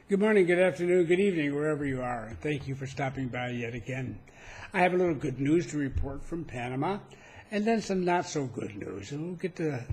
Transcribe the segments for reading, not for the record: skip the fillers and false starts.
Good morning, good afternoon, good evening, wherever you are. Thank you for stopping by yet again. I have a little good news to report from Panama, and then some not so good news, and we'll get to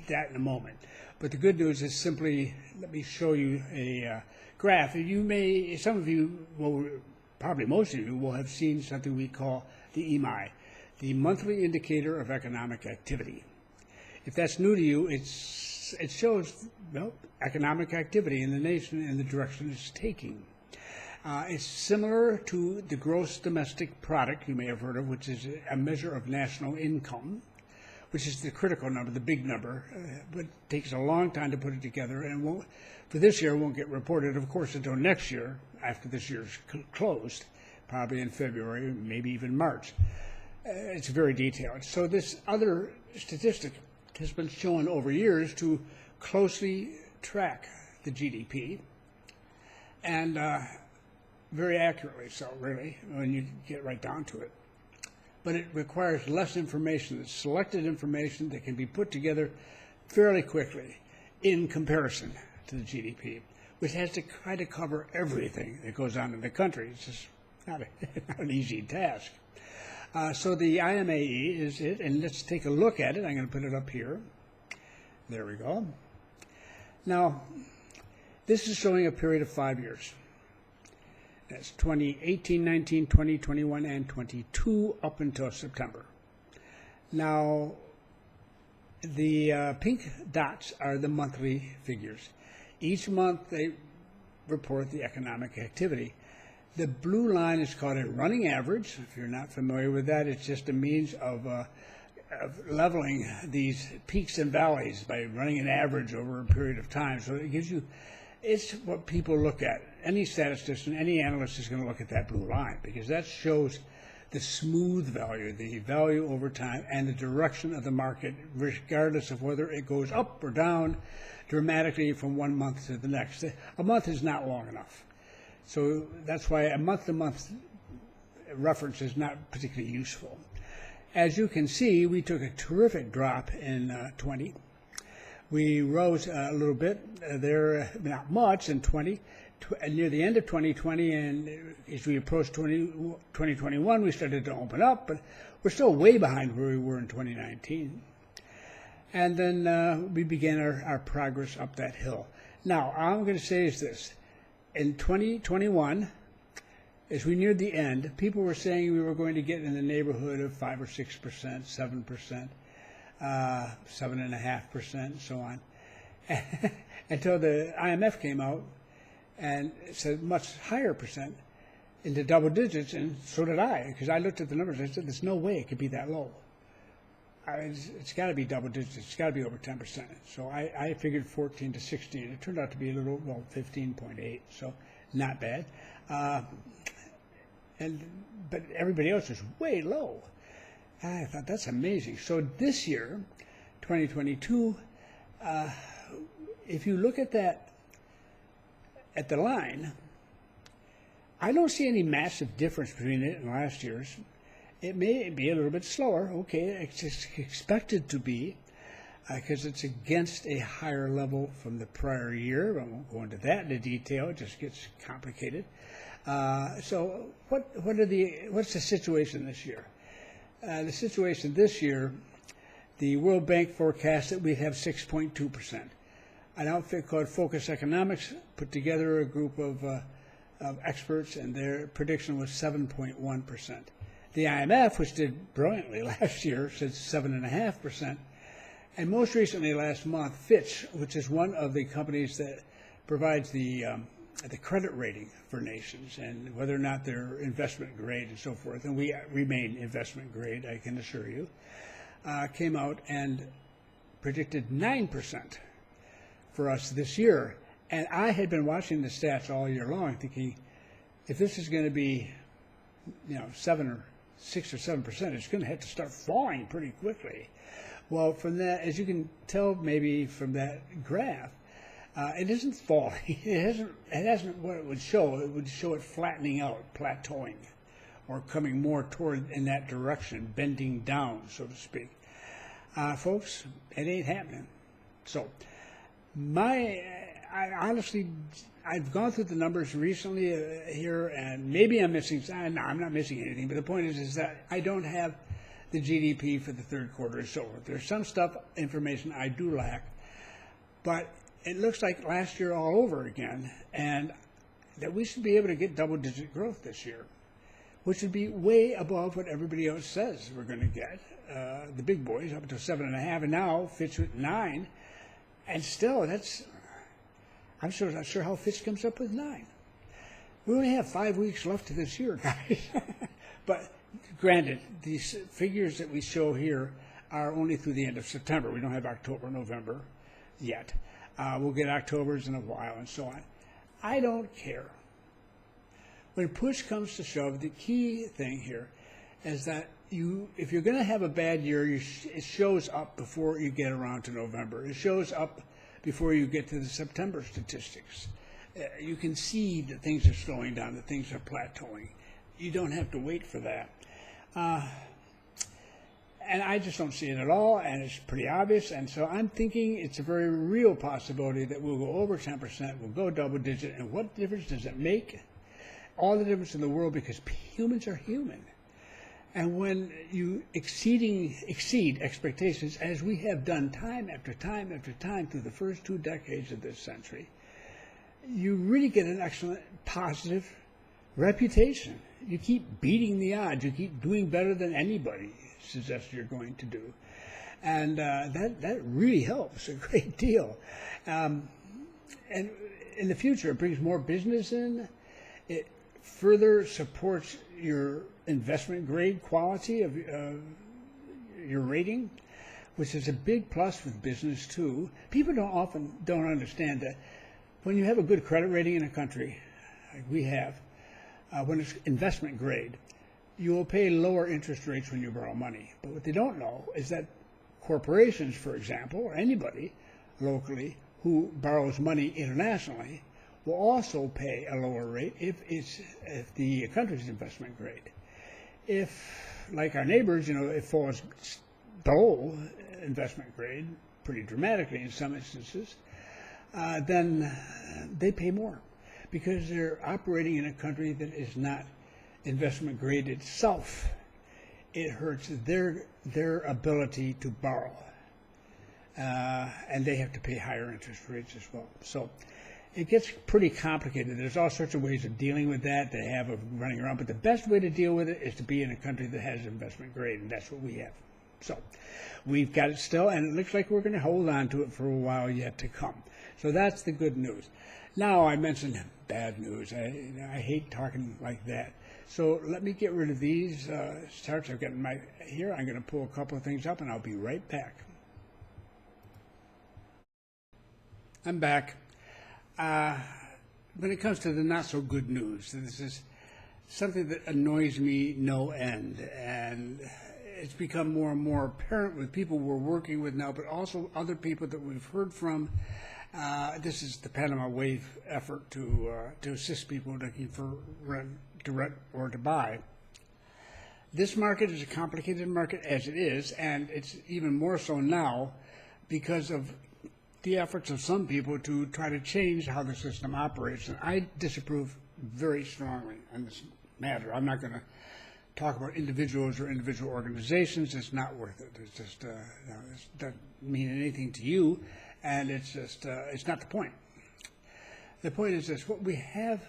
that in a moment. But the good news is simply, let me show you a graph. Some of you will, probably most of you, will have seen something we call the EMI, the Monthly Indicator of Economic Activity. If that's new to you, it shows economic activity in the nation and the direction it's taking. It's similar to the gross domestic product you may have heard of, which is a measure of national income, which is the critical number, the big number, but it takes a long time to put it together, and for this year it won't get reported, of course, until next year, after this year's closed, probably in February, maybe even March. It's very detailed. So this other statistic has been shown over years to closely track the GDP, and very accurately so, really, when you get right down to it. But it requires less information. It's selected information that can be put together fairly quickly in comparison to the GDP, which has to try to cover everything that goes on in the country. It's just not an easy task. So the IMAE is it, and let's take a look at it. I'm going to put it up here. There we go. Now, this is showing a period of 5 years. That's 2018, 19, 20, 21, and 22 up until September. Now, the pink dots are the monthly figures. Each month they report the economic activity. The blue line is called a running average. If you're not familiar with that, it's just a means of leveling these peaks and valleys by running an average over a period of time. So it gives you, it's what people look at. Any statistician, any analyst is going to look at that blue line because that shows the smooth value, the value over time, and the direction of the market, regardless of whether it goes up or down dramatically from one month to the next. A month is not long enough. So that's why a month-to-month reference is not particularly useful. As you can see, we took a terrific drop in 20. We rose a little bit there, not much in 20. Near the end of 2020, and as we approached 2021, we started to open up, but we're still way behind where we were in 2019. And then we began our progress up that hill. Now, all I'm going to say is this. In 2021, as we neared the end, people were saying we were going to get in the neighborhood of 5 or 6%, 7%, 7.5%, and so on, until the IMF came out and said much higher percent into double digits, and so did I, because I looked at the numbers. I said, there's no way it could be that low. It's got to be double digits. It's got to be over 10%. So I figured 14 to 16. It turned out to be a little, 15.8, so not bad. But everybody else was way low. I thought, that's amazing. So this year, 2022, if you look at that, at the line, I don't see any massive difference between it and last year's. It may be a little bit slower. Okay, it's expected to be because it's against a higher level from the prior year. I won't go into that in detail. It just gets complicated. So what's the situation this year? The situation this year, the World Bank forecast that we'd have 6.2%. An outfit called Focus Economics put together a group of experts, and their prediction was 7.1%. The IMF, which did brilliantly last year, said 7.5%. And most recently, last month, Fitch, which is one of the companies that provides the credit rating for nations and whether or not they're investment grade and so forth, and we remain investment grade, I can assure you, came out and predicted 9% for us this year. And I had been watching the stats all year long thinking, if this is going to be, 6 or 7%, it's going to have to start falling pretty quickly. Well, from that, as you can tell maybe from that graph, it isn't falling. It hasn't what it would show. It would show it flattening out, plateauing, or coming more toward in that direction, bending down, so to speak. Folks, it ain't happening. So I honestly, I've gone through the numbers recently here, and maybe I'm missing. No, I'm not missing anything. But the point is that I don't have the GDP for the third quarter. So there's some information I do lack, but it looks like last year all over again, and that we should be able to get double-digit growth this year, which would be way above what everybody else says we're going to get. The big boys up to 7.5, and now Fitch with 9, and still I'm sure not sure how Fitch comes up with 9. We only have 5 weeks left of this year, guys. But granted, these figures that we show here are only through the end of September. We don't have October, November yet. We'll get October's in a while and so on. I don't care. When push comes to shove, the key thing here is that if you're going to have a bad year, it shows up before you get around to November. It shows up before you get to the September statistics. You can see that things are slowing down, that things are plateauing. You don't have to wait for that. And I just don't see it at all, and it's pretty obvious. And so I'm thinking it's a very real possibility that we'll go over 10%, we'll go double digit, and what difference does it make? All the difference in the world, because humans are human. And when you exceed expectations, as we have done time after time after time through the first 2 decades of this century, you really get an excellent positive reputation. You keep beating the odds. You keep doing better than anybody suggests you're going to do. And that really helps a great deal. And in the future, it brings more business in. It further supports your investment grade quality of your rating, which is a big plus with business too. People often don't understand that when you have a good credit rating in a country, like we have, when it's investment grade, you will pay lower interest rates when you borrow money. But what they don't know is that corporations, for example, or anybody locally who borrows money internationally will also pay a lower rate if the country's investment grade. If, like our neighbors, it falls below investment grade pretty dramatically in some instances, then they pay more because they're operating in a country that is not investment grade itself. It hurts their ability to borrow, and they have to pay higher interest rates as well. So it gets pretty complicated. There's all sorts of ways of dealing with that they have of running around, but the best way to deal with it is to be in a country that has investment grade, and that's what we have. So we've got it still, and it looks like we're going to hold on to it for a while yet to come. So that's the good news. Now I mentioned bad news. I hate talking like that. So let me get rid of these charts I've got here. I'm going to pull a couple of things up, and I'll be right back. I'm back. When it comes to the not-so-good news, this is something that annoys me no end, and it's become more and more apparent with people we're working with now, but also other people that we've heard from. This is the Panama Wave effort to assist people looking for rent, to rent or to buy. This market is a complicated market as it is, and it's even more so now because of the efforts of some people to try to change how the system operates. And I disapprove very strongly on this matter. I'm not going to talk about individuals or individual organizations. It's not worth it. It's just it doesn't mean anything to you, and it's just it's not the point. The point is this: what we have.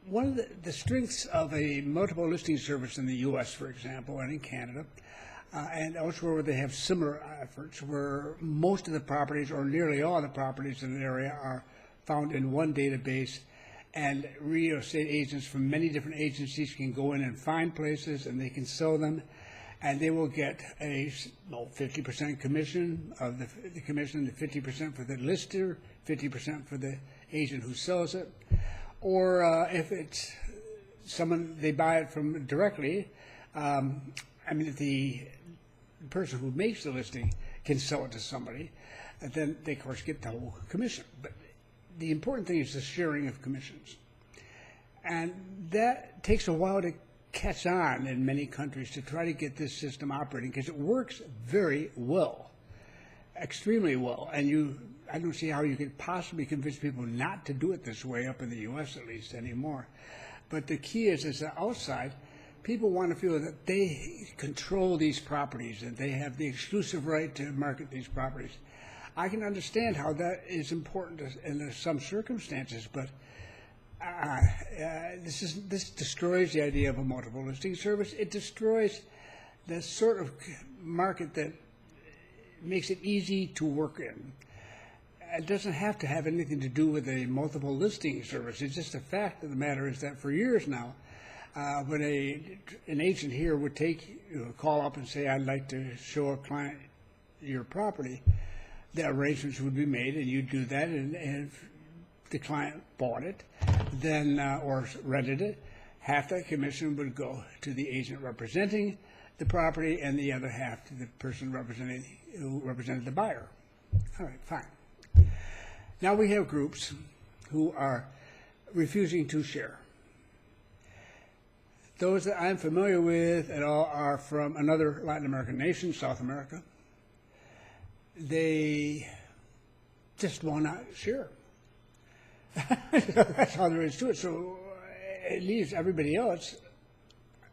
One of the strengths of a multiple listing service in the U.S., for example, and in Canada, and elsewhere where they have similar efforts, where most of the properties, or nearly all the properties in an area, are found in one database, and real estate agents from many different agencies can go in and find places, and they can sell them, and they will get a 50% commission of the commission, the 50% for the lister, 50% for the agent who sells it. Or if it's someone, they buy it from directly, if the person who makes the listing can sell it to somebody, then they, of course, get the whole commission. But the important thing is the sharing of commissions. And that takes a while to catch on in many countries to try to get this system operating, because it works very well. extremely well, and I don't see how you could possibly convince people not to do it this way up in the U.S. at least anymore. But the key is that outside, people want to feel that they control these properties and they have the exclusive right to market these properties. I can understand how that is important in some circumstances, but this destroys the idea of a multiple listing service. It destroys the sort of market that makes it easy to work in. It doesn't have to have anything to do with a multiple listing service. It's just the fact of the matter is that for years now, when an agent here would call up and say, I'd like to show a client your property, the arrangements would be made, and you'd do that, and if the client bought it, then or rented it, half that commission would go to the agent representing the property, and the other half to the person who represented the buyer. All right, fine. Now we have groups who are refusing to share. Those that I'm familiar with at all are from another Latin American nation, South America. They just will not share. That's how there is to it. So it leaves everybody else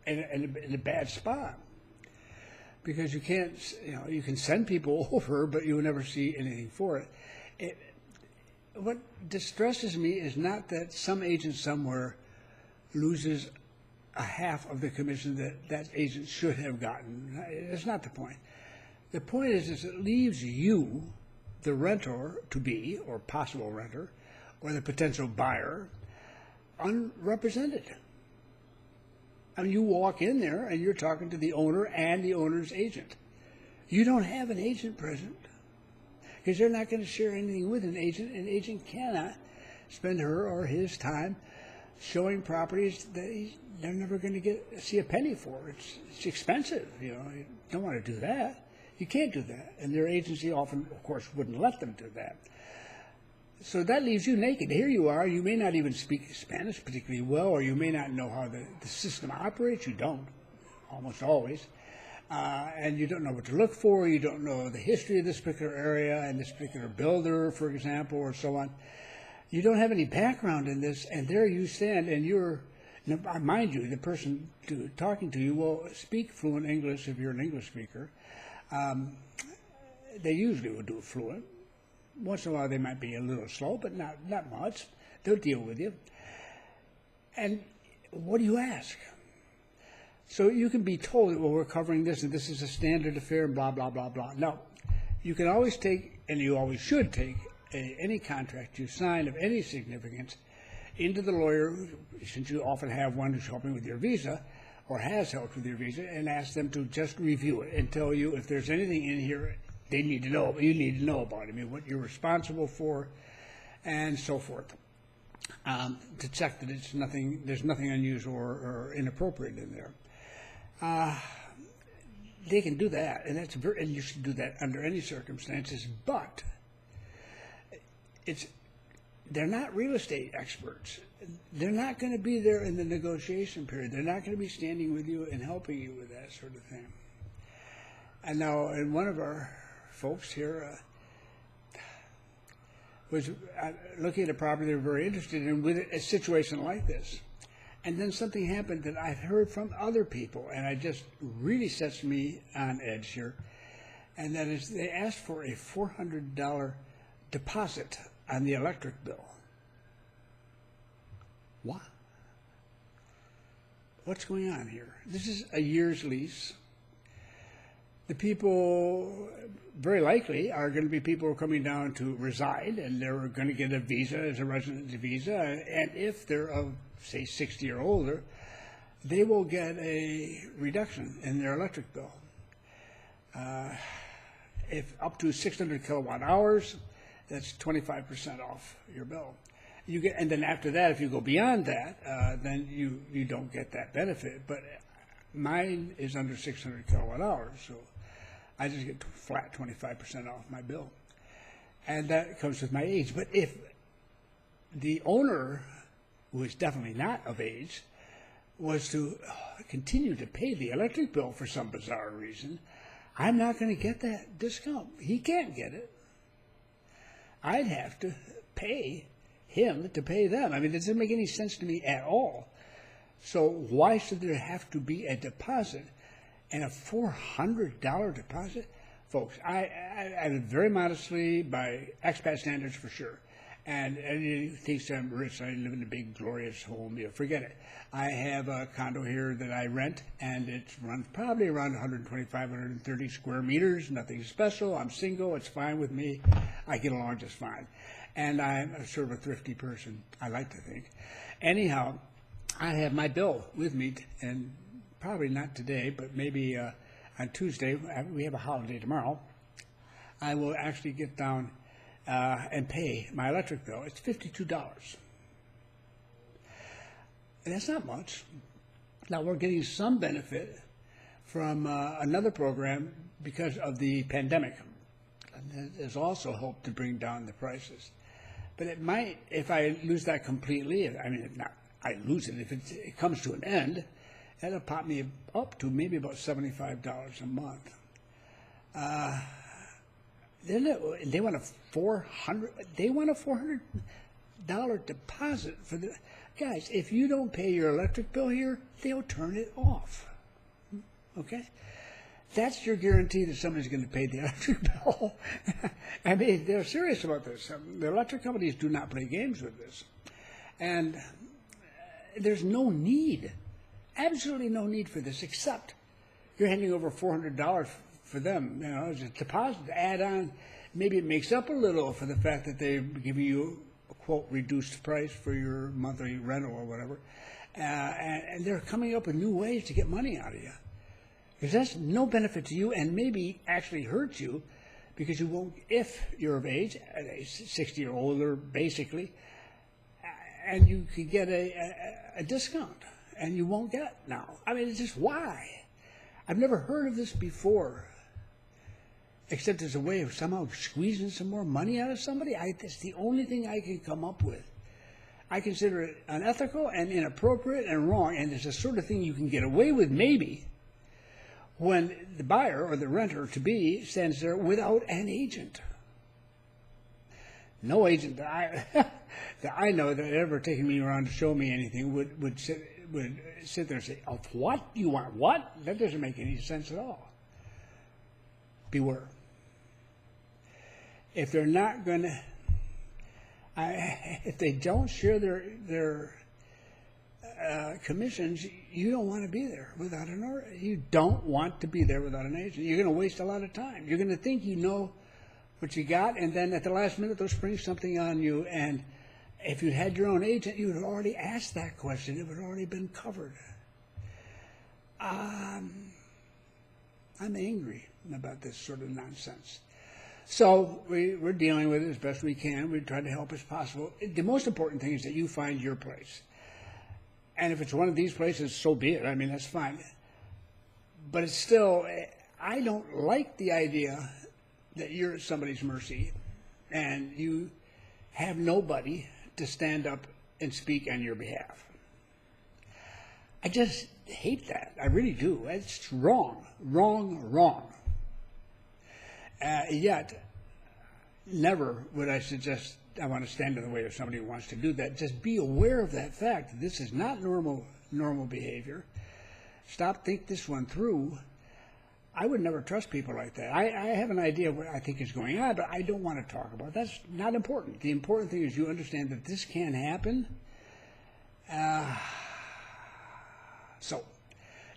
in a bad spot. Because you can't, you can send people over, but you will never see anything for it. What distresses me is not that some agent somewhere loses a half of the commission that agent should have gotten. That's not the point. The point is it leaves you, the renter to be, or possible renter, or the potential buyer, unrepresented. I mean, you walk in there and you're talking to the owner and the owner's agent. You don't have an agent present because they're not going to share anything with an agent. An agent cannot spend her or his time showing properties that they're never going to see a penny for. It's expensive. You don't want to do that. You can't do that. And their agency often, of course, wouldn't let them do that. So that leaves you naked. Here you are. You may not even speak Spanish particularly well, or you may not know how the system operates. You don't, almost always. And you don't know what to look for. You don't know the history of this particular area and this particular builder, for example, or so on. You don't have any background in this, and there you stand, and you're, mind you, the person talking to you will speak fluent English if you're an English speaker. They usually will do it fluent. Once in a while they might be a little slow, but not much. They'll deal with you. And what do you ask? So you can be told, well, we're covering this, and this is a standard affair, and blah, blah, blah, blah. No, you can always take, and you always should take, any contract you sign of any significance into the lawyer, since you often have one who's helping with your visa, or has helped with your visa, and ask them to just review it and tell you if there's anything in here they need to know, you need to know about it. I mean, what you're responsible for, and so forth, to check that there's nothing unusual or inappropriate in there. They can do that, and and you should do that under any circumstances. But they're not real estate experts. They're not going to be there in the negotiation period. They're not going to be standing with you and helping you with that sort of thing. And now, and one of our folks here was looking at a property they were very interested in with a situation like this. And then something happened that I've heard from other people, and it just really sets me on edge here. And that is they asked for a $400 deposit on the electric bill. What? What's going on here? This is a year's lease. The people, very likely, are going to be people who are coming down to reside, and they're going to get a visa as a residence visa. And if they're of, say, 60 or older, they will get a reduction in their electric bill. If up to 600 kilowatt hours, that's 25% off your bill. And then after that, if you go beyond that, then you don't get that benefit. But mine is under 600 kilowatt hours, so I just get flat 25% off my bill. And that comes with my age. But if the owner, who is definitely not of age, was to continue to pay the electric bill for some bizarre reason, I'm not going to get that discount. He can't get it. I'd have to pay him to pay them. I mean, it doesn't make any sense to me at all. So why should there have to be a deposit and a $400 deposit? Folks, I live very modestly by expat standards for sure. And you think I'm rich, I live in a big, glorious home. Forget it. I have a condo here that I rent, and it's probably around 125, 130 square meters, nothing special. I'm single. It's fine with me. I get along just fine. And I'm sort of a thrifty person, I like to think. Anyhow, I have my bill with me, and probably not today, but maybe on Tuesday, we have a holiday tomorrow, I will actually get down and pay my electric bill. It's $52. And that's not much. Now, we're getting some benefit from another program because of the pandemic. And there's also hope to bring down the prices. But it might, if I lose that completely, I mean, if not, I lose it. If it comes to an end, that'll pop me up to maybe about $75 a month. They want a $400 deposit for the guys. If you don't pay your electric bill here, they'll turn it off. Okay, that's your guarantee that somebody's going to pay the electric bill. I mean, they're serious about this. The electric companies do not play games with this, and there's no need, absolutely no need for this, except you're handing over $400 for them, as a deposit to add on. Maybe it makes up a little for the fact that they're giving you a, quote, reduced price for your monthly rental or whatever. And they're coming up with new ways to get money out of you. Because that's no benefit to you and maybe actually hurts you because you won't, if you're of age, 60 or older, basically, and you could get a discount, and you won't get now. I mean, it's just why? I've never heard of this before, except as a way of somehow squeezing some more money out of somebody. That's the only thing I can come up with. I consider it unethical and inappropriate and wrong, and it's the sort of thing you can get away with maybe when the buyer or the renter-to-be stands there without an agent. No agent that I know that ever taken me around to show me anything would sit there and say, "Oh, what? You want what?" That doesn't make any sense at all. Beware. If they're not going to, if they don't share their commissions, you don't want to be there without an order. You don't want to be there without an agent. You're going to waste a lot of time. You're going to think you know what you got, and then at the last minute they'll spring something on you. And if you had your own agent, you would have already asked that question. It would have already been covered. I'm angry about this sort of nonsense. So we're dealing with it as best we can. We try to help as possible. The most important thing is that you find your place. And if it's one of these places, so be it. I mean, that's fine. But it's still, I don't like the idea that you're at somebody's mercy and you have nobody to stand up and speak on your behalf. I just hate that. I really do. It's wrong, wrong, wrong. Yet, never would I suggest I want to stand in the way of somebody who wants to do that. Just be aware of that fact. This is not normal behavior. Think this one through. I would never trust people like that. I have an idea of what I think is going on, but I don't want to talk about it. That's not important. The important thing is you understand that this can happen. So,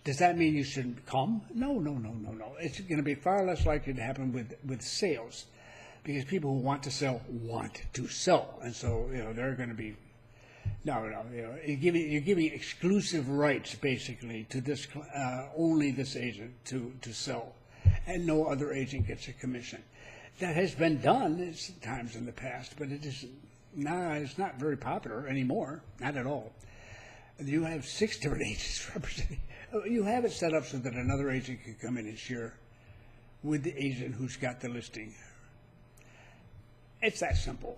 does that mean you shouldn't come? No. It's going to be far less likely to happen with sales, because people who want to sell, and so they're going to be you're giving exclusive rights basically to this only this agent to sell, and no other agent gets a commission. That has been done times in the past, but it's not very popular anymore, not at all. You have 6 different agents representing. You have it set up so that another agent can come in and share with the agent who's got the listing. It's that simple,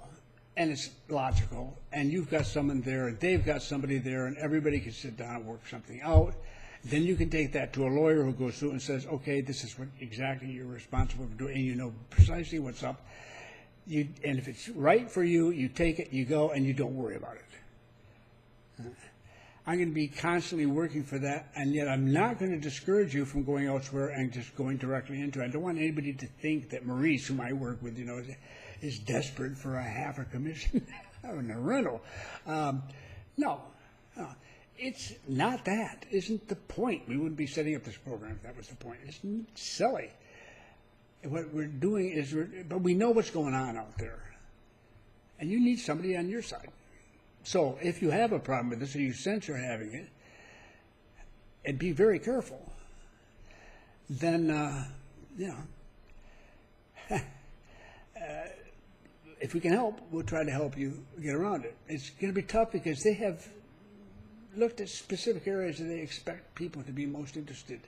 and it's logical, and you've got someone there, and they've got somebody there, and everybody can sit down and work something out, Then you can take that to a lawyer who goes through and says, okay, this is what exactly you're responsible for doing, and you know precisely what's up. And if it's right for you, you take it, you go, and you don't worry about it. I'm going to be constantly working for that, and yet I'm not going to discourage you from going elsewhere and just going directly into it. I don't want anybody to think that Maurice, whom I work with, is desperate for a half a commission on a rental. No. It's not that. Isn't the point. We wouldn't be setting up this program if that was the point. It's silly. What we're doing is, but we know what's going on out there. And you need somebody on your side. So if you have a problem with this, or you sense you're having it, and be very careful, then, if we can help, we'll try to help you get around it. It's going to be tough because they have looked at specific areas that they expect people to be most interested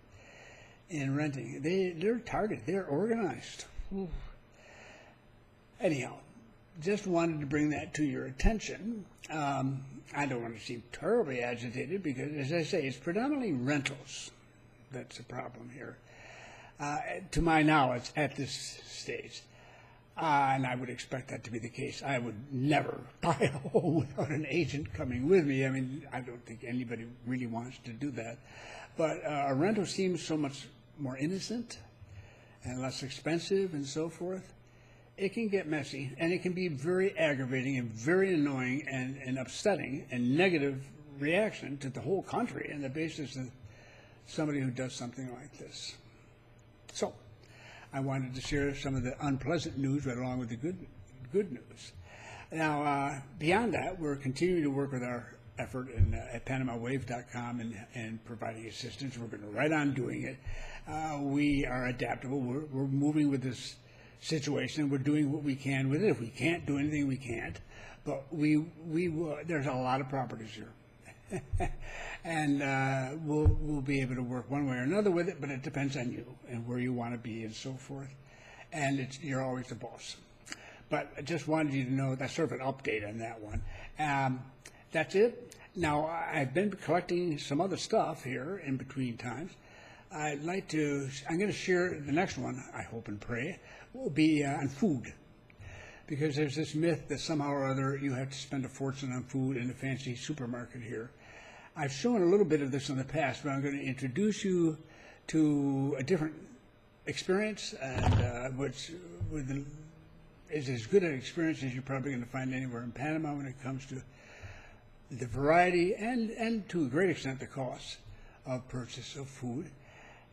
in renting. They're targeted. They're organized. Ooh. Anyhow, just wanted to bring that to your attention. I don't want to seem terribly agitated because, as I say, it's predominantly rentals that's the problem here, to my knowledge, at this stage. And I would expect that to be the case. I would never buy a home without an agent coming with me. I mean, I don't think anybody really wants to do that. But a rental seems so much more innocent and less expensive and so forth. It can get messy, and it can be very aggravating and very annoying and upsetting and negative reaction to the whole country on the basis of somebody who does something like this. So I wanted to share some of the unpleasant news right along with the good news. Now, beyond that, we're continuing to work with our effort at PanamaWave.com and providing assistance. We're going to right on doing it. We are adaptable. We're moving with this situation. We're doing what we can with it. If we can't do anything, we can't. But there's a lot of properties here. And we'll be able to work one way or another with it, but it depends on you and where you want to be and so forth. And you're always the boss. But I just wanted you to know that's sort of an update on that one. That's it. Now, I've been collecting some other stuff here in between times. I'm going to share the next one, I hope and pray, will be on food. Because there's this myth that somehow or other you have to spend a fortune on food in a fancy supermarket here. I've shown a little bit of this in the past, but I'm going to introduce you to a different experience, and which is as good an experience as you're probably going to find anywhere in Panama when it comes to the variety and to a great extent the cost of purchase of food,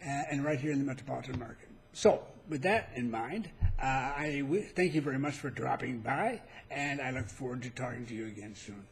and right here in the metropolitan market. So with that in mind, I thank you very much for dropping by, and I look forward to talking to you again soon.